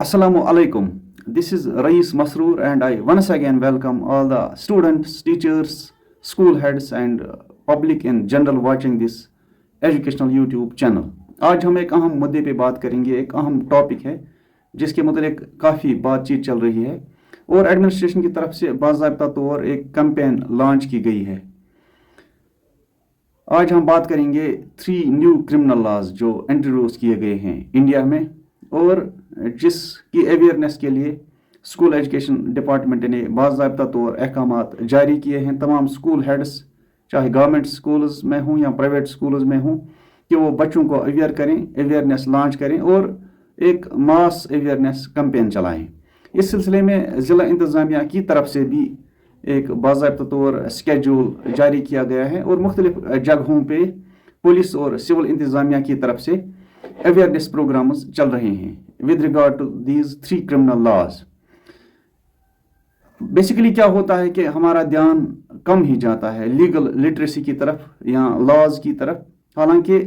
Assalamu alaikum. This is Rais Masroor, and I once again welcome all the students, teachers, school heads, and public in general watching this educational YouTube channel. आज हम एक अहम मुद्दे पे बात करेंगे। एक अहम टॉपिक है जिसके मतलब काफ़ी बातचीत चल रही है और एडमिनिस्ट्रेशन की तरफ से बाज़ाब्ता तौर एक कैंपेन लॉन्च की गई है। आज हम बात करेंगे 3 न्यू क्रिमिनल लॉज जो इंट्रोड्यूस किए गए हैं इंडिया में और जिसकी अवेयरनेस के लिए स्कूल एजुकेशन डिपार्टमेंट ने बाज़ाब्ता तौर अहकामात जारी किए हैं तमाम स्कूल हेड्स, चाहे गवर्नमेंट स्कूल्स में हों या प्राइवेट स्कूल्स में हों, कि वो बच्चों को अवेयर करें, अवेयरनेस लॉन्च करें और एक मास अवेयरनेस कैंपेन चलाएं। इस सिलसिले में ज़िला इंतज़ामिया की तरफ से भी एक बाज़ाब्ता तौर स्केड्यूल जारी किया गया है और मुख्तलिफ जगहों पे पुलिस और सिविल इंतज़ामिया की तरफ से अवेयरनेस प्रोग्राम्स चल रहे हैं with regard to these 3 criminal laws. Basically क्या होता है कि हमारा ध्यान कम ही जाता है लीगल लिटरेसी की तरफ या लॉज की तरफ। हालांकि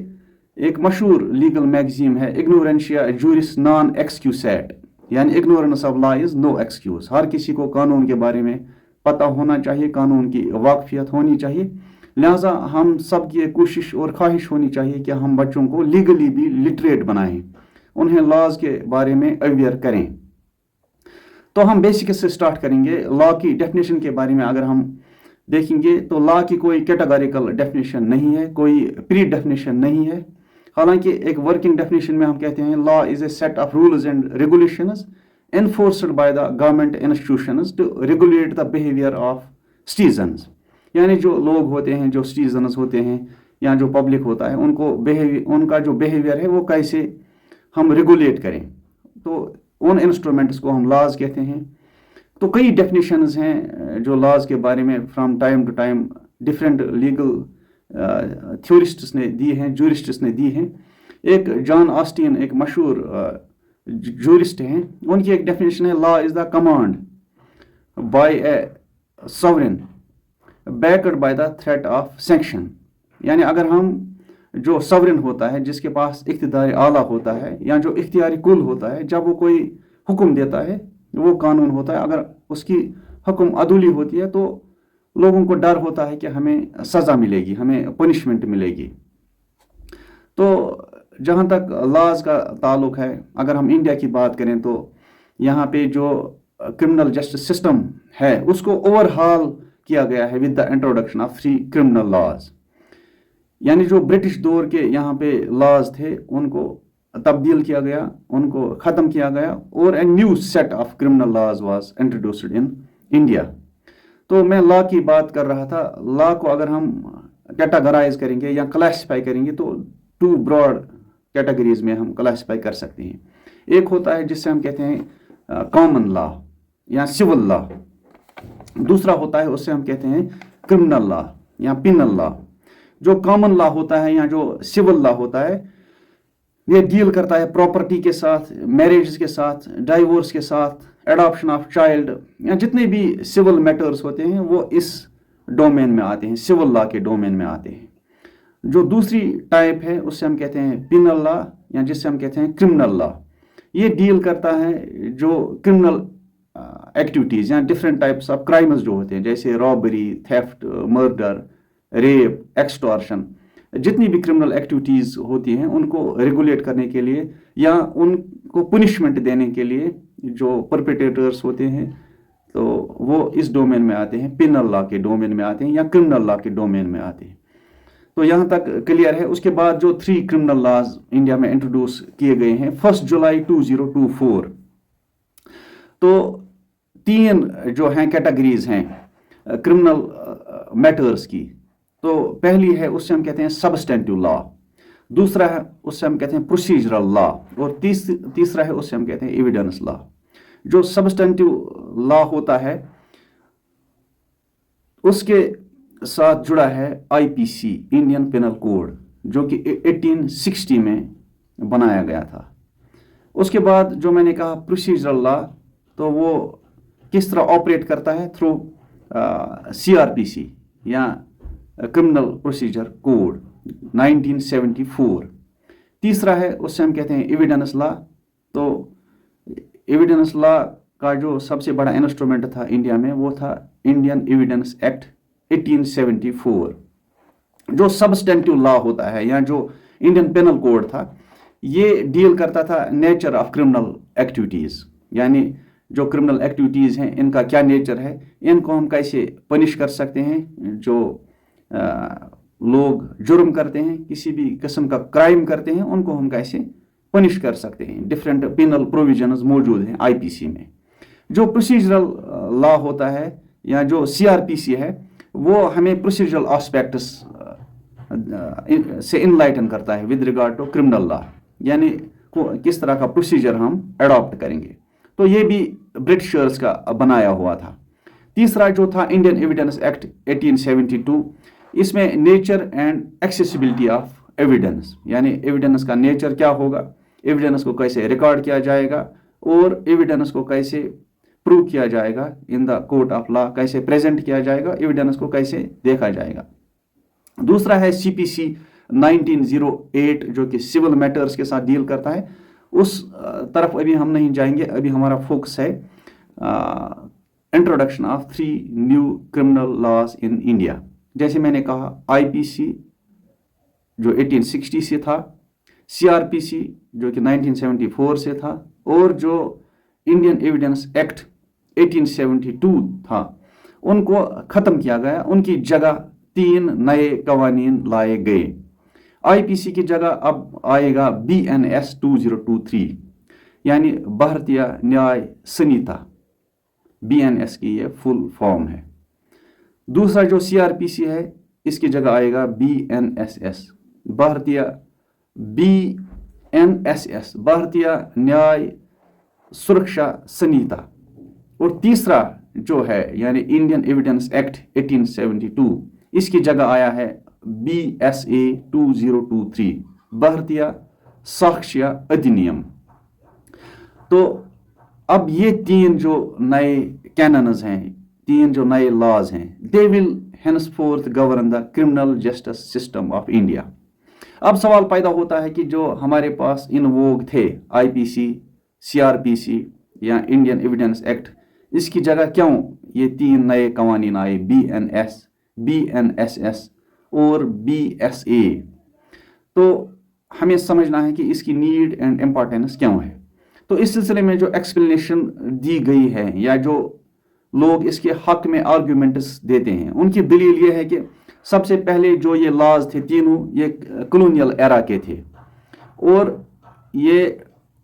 एक मशहूर लीगल मैगजीन है इग्नोरेंशिया जूरिस नॉन एक्सक्यूसेट, यानी ignorance of law is no excuse. हर किसी को कानून के बारे में पता होना चाहिए, कानून की वाकफियत होनी चाहिए। लिहाजा हम सब की कोशिश और ख्वाहिश होनी चाहिए कि हम बच्चों को लीगली भी लिटरेट बनाएं, उन्हें लॉज के बारे में अवेयर करें। तो हम बेसिक से स्टार्ट करेंगे। लॉ की डेफिनेशन के बारे में अगर हम देखेंगे तो लॉ की कोई कैटेगोरिकल डेफिनेशन नहीं है, कोई प्री डेफिनेशन नहीं है। हालांकि एक वर्किंग डेफिनेशन में हम कहते हैं law is a set of rules and regulations enforced by the government institutions to regulate the behavior of citizens। यानी जो लोग होते हैं, जो citizens होते हैं या जो पब्लिक होता है, उनका जो बिहेवियर है वो कैसे हम रेगुलेट करें, तो उन इंस्ट्रूमेंट्स को हम लॉज कहते हैं। तो कई डेफिनेशंस हैं जो लॉज के बारे में from time to time different legal theorists ने दी हैं, जूरिस्ट्स ने दी हैं। एक जॉन ऑस्टिन एक मशहूर जूरिस्ट हैं, उनकी एक डेफिनेशन है law is the command by a sovereign backed by the threat of sanction. यानी अगर हम जो सॉवरेन होता है, जिसके पास इख्तियार आला होता है या जो इख्तियारी कुल होता है, जब वो कोई हुक्म देता है वो कानून होता है। अगर उसकी हुक्म अदूली होती है तो लोगों को डर होता है कि हमें सज़ा मिलेगी, हमें पनिशमेंट मिलेगी। तो जहाँ तक लॉज का ताल्लुक है, अगर हम इंडिया की बात करें तो यहाँ पे जो क्रिमिनल जस्टिस सिस्टम है उसको ओवरहॉल किया गया है with the introduction of 3 criminal laws. यानी जो ब्रिटिश दौर के यहाँ पे लॉज थे उनको तब्दील किया गया, उनको ख़त्म किया गया और a new set of criminal laws was introduced in India. तो मैं लॉ की बात कर रहा था। लॉ को अगर हम कैटेगराइज करेंगे या क्लासिफाई करेंगे तो 2 ब्रॉड कैटेगरीज में हम क्लासिफाई कर सकते हैं। एक होता है जिससे हम कहते हैं कॉमन लॉ या सिविल लॉ, दूसरा होता है उससे हम कहते हैं क्रिमिनल लॉ या पिनल लॉ। जो कॉमन लॉ होता है या जो सिविल लॉ होता है ये डील करता है प्रॉपर्टी के साथ, मैरिज के साथ, डाइवोर्स के साथ, एडॉप्शन ऑफ चाइल्ड या जितने भी सिविल मैटर्स होते हैं वो इस डोमेन में आते हैं, सिविल लॉ के डोमेन में आते हैं। जो दूसरी टाइप है उससे हम कहते हैं पिनल लॉ या जिससे हम कहते हैं क्रिमिनल लॉ। ये डील करता है जो क्रिमिनल एक्टिविटीज़ या डिफरेंट टाइप्स ऑफ क्राइम्स जो होते हैं, जैसे robbery, theft, murder, rape, extortion, जितनी भी क्रिमिनल एक्टिविटीज़ होती हैं उनको रेगुलेट करने के लिए या उनको पनिशमेंट देने के लिए जो परपेट्रेटर्स होते हैं तो वो इस डोमेन में आते हैं, पिनल लॉ के डोमेन में आते हैं या क्रिमिनल लॉ के डोमेन में आते हैं। तो यहाँ तक क्लियर है। उसके बाद जो 3 क्रिमिनल लॉज इंडिया में इंट्रोड्यूस किए गए हैं 1 जुलाई 2024। तो 3 जो हैं कैटेगरीज हैं क्रिमिनल मैटर्स की। तो पहली है उससे हम कहते हैं सबस्टेंटिव लॉ, दूसरा है उससे हम कहते हैं प्रोसीजरल लॉ और तीसरा है उससे हम कहते हैं एविडेंस लॉ। जो सबस्टेंटिव लॉ होता है उसके साथ जुड़ा है आईपीसी, इंडियन पेनल कोड, जो कि 1860 में बनाया गया था। उसके बाद जो मैंने कहा प्रोसीजरल लॉ, तो वो किस तरह ऑपरेट करता है थ्रू सीआरपीसी या क्रिमिनल प्रोसीजर कोड 1974। तीसरा है उससे हम कहते हैं एविडेंस लॉ। तो एविडेंस लॉ का जो सबसे बड़ा इंस्ट्रूमेंट था इंडिया में वो था इंडियन एविडेंस एक्ट 1874, जो सब्सटेंटिव लॉ होता है या जो इंडियन पेनल कोड था, ये डील करता था नेचर ऑफ क्रिमिनल एक्टिविटीज़, यानी जो क्रिमिनल एक्टिविटीज़ हैं इनका क्या नेचर है, इनको हम कैसे पनिश कर सकते हैं, जो लोग जुर्म करते हैं, किसी भी किस्म का क्राइम करते हैं, उनको हम कैसे पनिश कर सकते हैं। डिफरेंट पेनल प्रोविजंस मौजूद हैं आईपीसी में। जो प्रोसीजरल लॉ होता है या जो सीआरपीसी है वो हमें प्रोसीजरल एस्पेक्ट्स से इनलाइटन करता है with regard to criminal law, यानी किस तरह का प्रोसीजर हम अडॉप्ट करेंगे। तो ये भी ब्रिटिशर्स का बनाया हुआ था। तीसरा जो था इंडियन एविडेंस एक्ट 1872, इसमें nature and accessibility of evidence, यानी एविडेंस का नेचर क्या होगा, एविडेंस को कैसे रिकॉर्ड किया जाएगा और एविडेंस को कैसे प्रूव किया जाएगा in the court of law, कैसे प्रेजेंट किया जाएगा, एविडेंस को कैसे देखा जाएगा। दूसरा है सीपीसी 1908 जो कि सिविल मैटर्स के साथ डील करता है। उस तरफ अभी हम नहीं जाएंगे, अभी हमारा फोकस है introduction of 3 new criminal laws in India. जैसे मैंने कहा आईपीसी जो 1860 से था, सीआरपीसी जो कि 1974 से था, और जो इंडियन एविडेंस एक्ट 1872 था उनको ख़त्म किया गया, उनकी जगह 3 नए कवानीन लाए गए। आईपीसी की जगह अब आएगा BNS 2023, यानी भारतीय न्याय संहिता, BNS की ये फुल फॉर्म है। दूसरा जो सीआरपीसी है इसकी जगह आएगा BNSS, भारतीय न्याय सुरक्षा संहिता। और तीसरा जो है यानी इंडियन एविडेंस एक्ट 1872, इसकी जगह आया है BSA 2023, भारतीय साक्ष्य अधिनियम। तो अब ये 3 जो नए कैनन्स हैं, 3 जो नए लॉज हैं, they will henceforth govern the criminal justice system of India। अब सवाल पैदा होता है कि जो हमारे पास इन वोग थे आईपीसी, सीआरपीसी या इंडियन एविडेंस एक्ट, इसकी जगह क्यों ये 3 नए कवानीन आए, BNS, BNSS और BSA। तो हमें समझना है कि इसकी नीड एंड इम्पोर्टेंस क्यों है। तो इस सिलसिले में जो एक्सप्लेनेशन दी गई है या जो लोग इसके हक में आर्ग्यूमेंट्स देते हैं, उनकी दलील ये है कि सबसे पहले जो ये लॉज थे तीनों ये कॉलोनियल एरा के थे और ये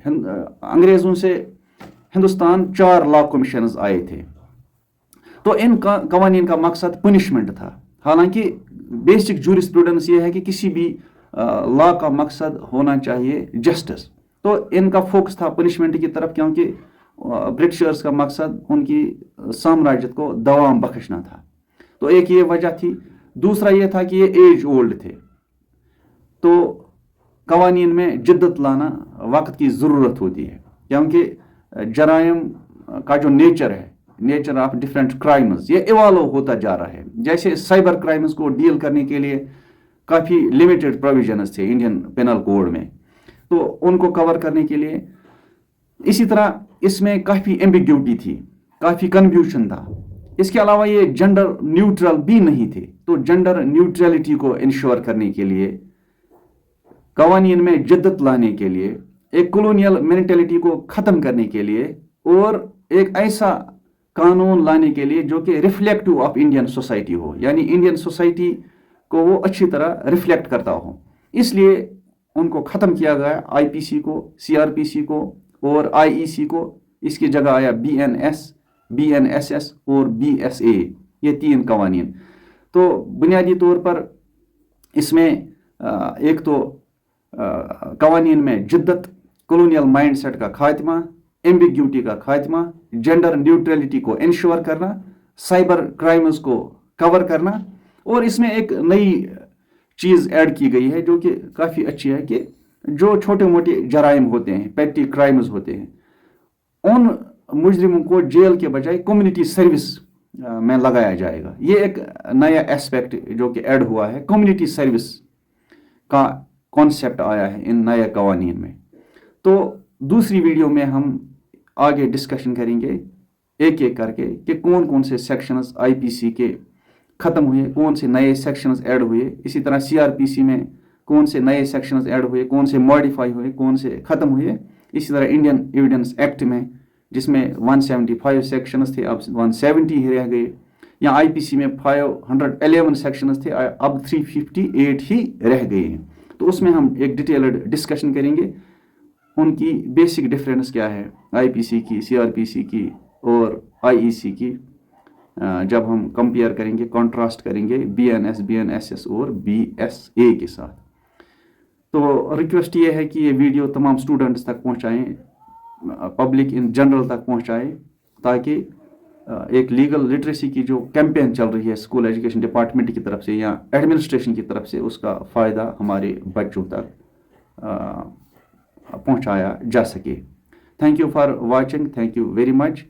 अंग्रेज़ों से हिंदुस्तान 4 लॉ कमीशंस आए थे। तो इन कवानीन का मकसद पनिशमेंट था। हालांकि बेसिक जूरिस्प्रूडेंस ये है कि किसी भी लॉ का मकसद होना चाहिए जस्टिस। तो इनका फोकस था पनिशमेंट की तरफ, क्योंकि ब्रिटिशर्स का मकसद उनकी साम्राज्य को दवाम बख्शना था। तो एक ये वजह थी। दूसरा ये था कि ये एज ओल्ड थे, तो कवानीन में जिद्दत लाना वक्त की ज़रूरत होती है, क्योंकि जराइम का जो नेचर है, नेचर ऑफ डिफरेंट क्राइम्स, ये इवॉल्व होता जा रहा है। जैसे साइबर क्राइम्स को डील करने के लिए काफ़ी लिमिटेड प्रोविजंस थे इंडियन पेनल कोड में, तो उनको कवर करने के लिए। इसी तरह इसमें काफ़ी एम्बिग्यूटी थी, काफ़ी कन्फ्यूजन था। इसके अलावा ये जेंडर न्यूट्रल भी नहीं थे। तो जेंडर न्यूट्रलिटी को इंश्योर करने के लिए, कवानीन में जिद्दत लाने के लिए, एक कॉलोनियल मेंटेलिटी को ख़त्म करने के लिए और एक ऐसा कानून लाने के लिए जो कि रिफ्लेक्टिव ऑफ इंडियन सोसाइटी हो, यानी इंडियन सोसाइटी को वो अच्छी तरह रिफ्लेक्ट करता हो, इसलिए उनको ख़त्म किया गया, आईपीसी को, सीआरपीसी को और आईईसी को। इसकी जगह आया BNS, BNSS और BSA, ये 3 कवानीन। तो बुनियादी तौर पर इसमें एक तो कवानीन में जिद्दत, कॉलोनियल माइंडसेट का खात्मा, एम्बिग्यूटी का खात्मा, जेंडर न्यूट्रलिटी को इंश्योर करना, साइबर क्राइम्स को कवर करना, और इसमें एक नई चीज़ ऐड की गई है जो कि काफ़ी अच्छी है कि जो छोटे मोटे जराइम होते हैं, पेटी क्राइम्स होते हैं, उन मुजरिमों को जेल के बजाय कम्युनिटी सर्विस में लगाया जाएगा। ये एक नया एस्पेक्ट जो कि ऐड हुआ है, कम्युनिटी सर्विस का कॉन्सेप्ट आया है इन नए कवानीन में। तो दूसरी वीडियो में हम आगे डिस्कशन करेंगे एक एक करके कि कौन कौन से सेक्शंस आईपीसी के ख़त्म हुए, कौन से नए सेक्शंस ऐड हुए, इसी तरह सीआरपीसी में कौन से नए सेक्शंस ऐड हुए, कौन से मॉडिफाई हुए, कौन से ख़त्म हुए। इसी तरह इंडियन एविडेंस एक्ट में जिसमें 175 सेक्शंस थे अब 170 ही रह गए, या आईपीसी में 511 सेक्शंस थे अब 358 ही रह गए हैं। तो उसमें हम एक डिटेल्ड डिस्कशन करेंगे उनकी बेसिक डिफरेंस क्या है आईपीसी की, सीआरपीसी की और आईईसी की, जब हम कंपेयर करेंगे, कॉन्ट्रास्ट करेंगे बीएनएस, बीएनएसएस और बीएसए के साथ। तो रिक्वेस्ट ये है कि ये वीडियो तमाम स्टूडेंट्स तक पहुंचाएं, पब्लिक इन जनरल तक पहुंचाएं, ताकि एक लीगल लिटरेसी की जो कैंपेन चल रही है स्कूल एजुकेशन डिपार्टमेंट की तरफ से या एडमिनिस्ट्रेशन की तरफ से, उसका फ़ायदा हमारे बच्चों तक पहुंचाया जा सके। Thank you for watching, thank you very much.